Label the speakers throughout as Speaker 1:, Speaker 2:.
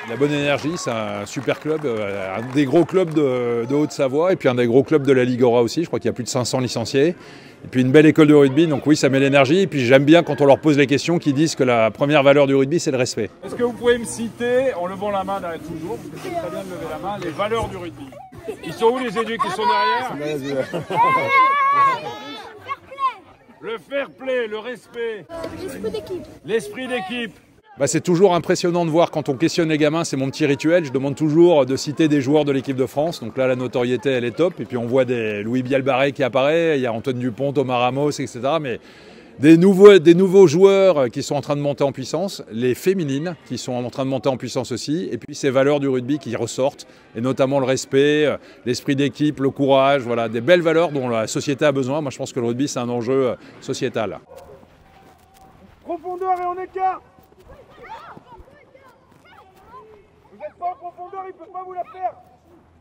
Speaker 1: La Bonne Énergie, c'est un super club, un des gros clubs de Haute-Savoie et puis un des gros clubs de la Ligue Aura aussi. Je crois qu'il y a plus de 500 licenciés. Et puis une belle école de rugby, donc oui, ça met l'énergie. Et puis j'aime bien quand on leur pose les questions qu'ils disent que la première valeur du rugby, c'est le respect.
Speaker 2: Est-ce que vous pouvez me citer, en levant la main derrière toujours, parce que c'est très bien de lever la main, les valeurs du rugby? Ils sont où les éducs qui sont derrière? Le fair play, le respect.
Speaker 3: L'esprit d'équipe.
Speaker 2: L'esprit d'équipe.
Speaker 1: C'est toujours impressionnant de voir quand on questionne les gamins, c'est mon petit rituel, je demande toujours de citer des joueurs de l'équipe de France, donc là la notoriété elle est top, et puis on voit des Louis Bielbarré qui apparaît, il y a Antoine Dupont, Thomas Ramos, etc. Mais des nouveaux joueurs qui sont en train de monter en puissance, les féminines qui sont en train de monter en puissance aussi, et puis ces valeurs du rugby qui ressortent, et notamment le respect, l'esprit d'équipe, le courage, voilà, des belles valeurs dont la société a besoin. Moi je pense que le rugby c'est un enjeu sociétal.
Speaker 2: Profondeur et en écart. Vous n'êtes pas en profondeur, il ne peut pas vous la faire.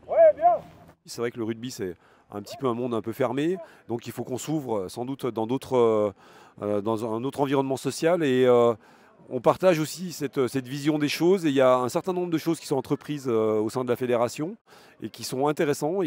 Speaker 2: Ouais, bien.
Speaker 4: C'est vrai que le rugby, c'est un petit peu un monde un peu fermé, donc il faut qu'on s'ouvre sans doute dans un autre environnement social et on partage aussi cette vision des choses et il y a un certain nombre de choses qui sont entreprises au sein de la fédération et qui sont intéressantes.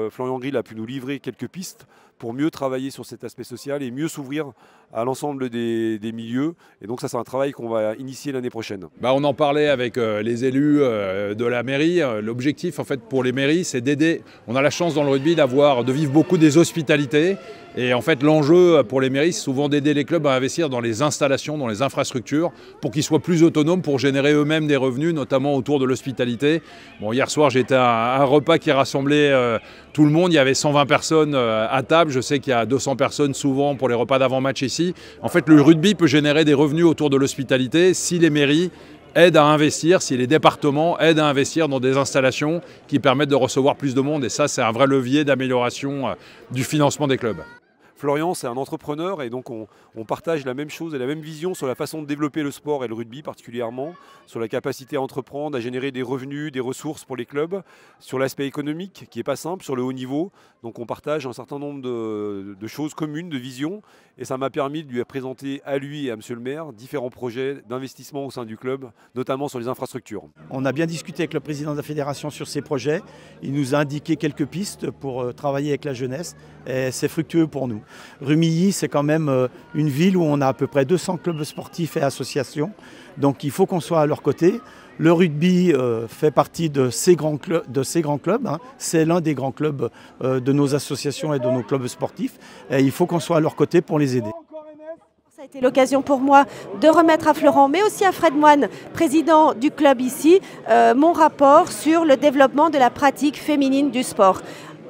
Speaker 4: Florian Grill a pu nous livrer quelques pistes pour mieux travailler sur cet aspect social et mieux s'ouvrir à l'ensemble des milieux. Et donc ça, c'est un travail qu'on va initier l'année prochaine.
Speaker 1: On en parlait avec les élus de la mairie. L'objectif en fait pour les mairies, c'est d'aider. On a la chance dans le rugby de vivre beaucoup des hospitalités. Et en fait, l'enjeu pour les mairies, c'est souvent d'aider les clubs à investir dans les installations, dans les infrastructures, pour qu'ils soient plus autonomes, pour générer eux-mêmes des revenus, notamment autour de l'hospitalité. Hier soir, j'étais à un repas qui rassemblait tout le monde. Il y avait 120 personnes à table. Je sais qu'il y a 200 personnes souvent pour les repas d'avant-match ici. En fait, le rugby peut générer des revenus autour de l'hospitalité si les mairies aident à investir, si les départements aident à investir dans des installations qui permettent de recevoir plus de monde. Et ça, c'est un vrai levier d'amélioration du financement des clubs.
Speaker 4: Florian, c'est un entrepreneur et donc on partage la même chose et la même vision sur la façon de développer le sport et le rugby particulièrement, sur la capacité à entreprendre, à générer des revenus, des ressources pour les clubs, sur l'aspect économique qui n'est pas simple, sur le haut niveau. Donc on partage un certain nombre de choses communes, de visions et ça m'a permis de lui présenter à lui et à monsieur le maire différents projets d'investissement au sein du club, notamment sur les infrastructures.
Speaker 5: On a bien discuté avec le président de la fédération sur ces projets. Il nous a indiqué quelques pistes pour travailler avec la jeunesse et c'est fructueux pour nous. Rumilly, c'est quand même une ville où on a à peu près 200 clubs sportifs et associations. Donc il faut qu'on soit à leur côté. Le rugby fait partie de ces grands clubs. C'est l'un des grands clubs de nos associations et de nos clubs sportifs. Et il faut qu'on soit à leur côté pour les aider.
Speaker 3: Ça a été l'occasion pour moi de remettre à Florent, mais aussi à Fred Moine, président du club ici, mon rapport sur le développement de la pratique féminine du sport.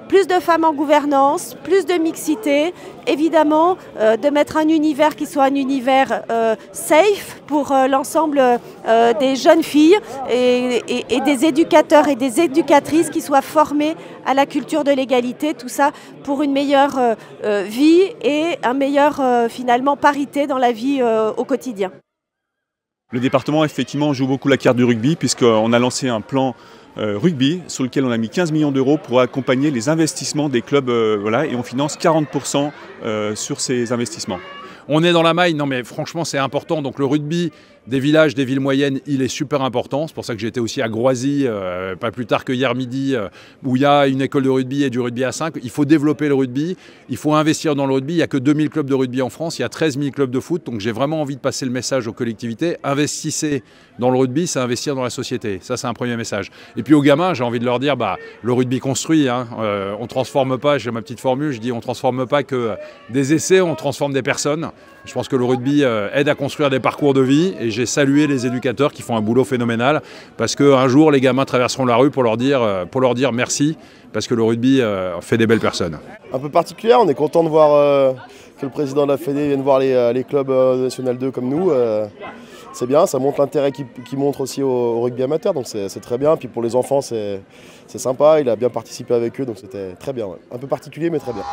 Speaker 3: Plus de femmes en gouvernance, plus de mixité, évidemment de mettre un univers qui soit un univers safe pour l'ensemble des jeunes filles et des éducateurs et des éducatrices qui soient formés à la culture de l'égalité, tout ça pour une meilleure vie et un meilleur finalement parité dans la vie au quotidien.
Speaker 6: Le département effectivement joue beaucoup la carte du rugby puisqu'on a lancé un plan rugby sur lequel on a mis 15 millions d'euros pour accompagner les investissements des clubs et on finance 40% sur ces investissements.
Speaker 1: On est dans la maille, non mais franchement c'est important, donc le rugby des villages, des villes moyennes, il est super important. C'est pour ça que j'étais aussi à Groisy, pas plus tard que hier midi, où il y a une école de rugby et du rugby à 5. Il faut développer le rugby, il faut investir dans le rugby. Il n'y a que 2000 clubs de rugby en France, il y a 13 000 clubs de foot. Donc j'ai vraiment envie de passer le message aux collectivités. Investissez dans le rugby, c'est investir dans la société. Ça, c'est un premier message. Et puis aux gamins, j'ai envie de leur dire, le rugby construit. On ne transforme pas, j'ai ma petite formule, je dis on ne transforme pas que des essais, on transforme des personnes. Je pense que le rugby aide à construire des parcours de vie et j'ai salué les éducateurs qui font un boulot phénoménal parce qu'un jour les gamins traverseront la rue pour leur dire merci parce que le rugby fait des belles personnes.
Speaker 7: Un peu particulière, on est content de voir que le président de la Fédé vienne voir les clubs National 2 comme nous. C'est bien, ça montre l'intérêt qu'il montre aussi au rugby amateur, donc c'est très bien. Puis pour les enfants, c'est sympa, il a bien participé avec eux, donc c'était très bien. Ouais. Un peu particulier, mais très bien.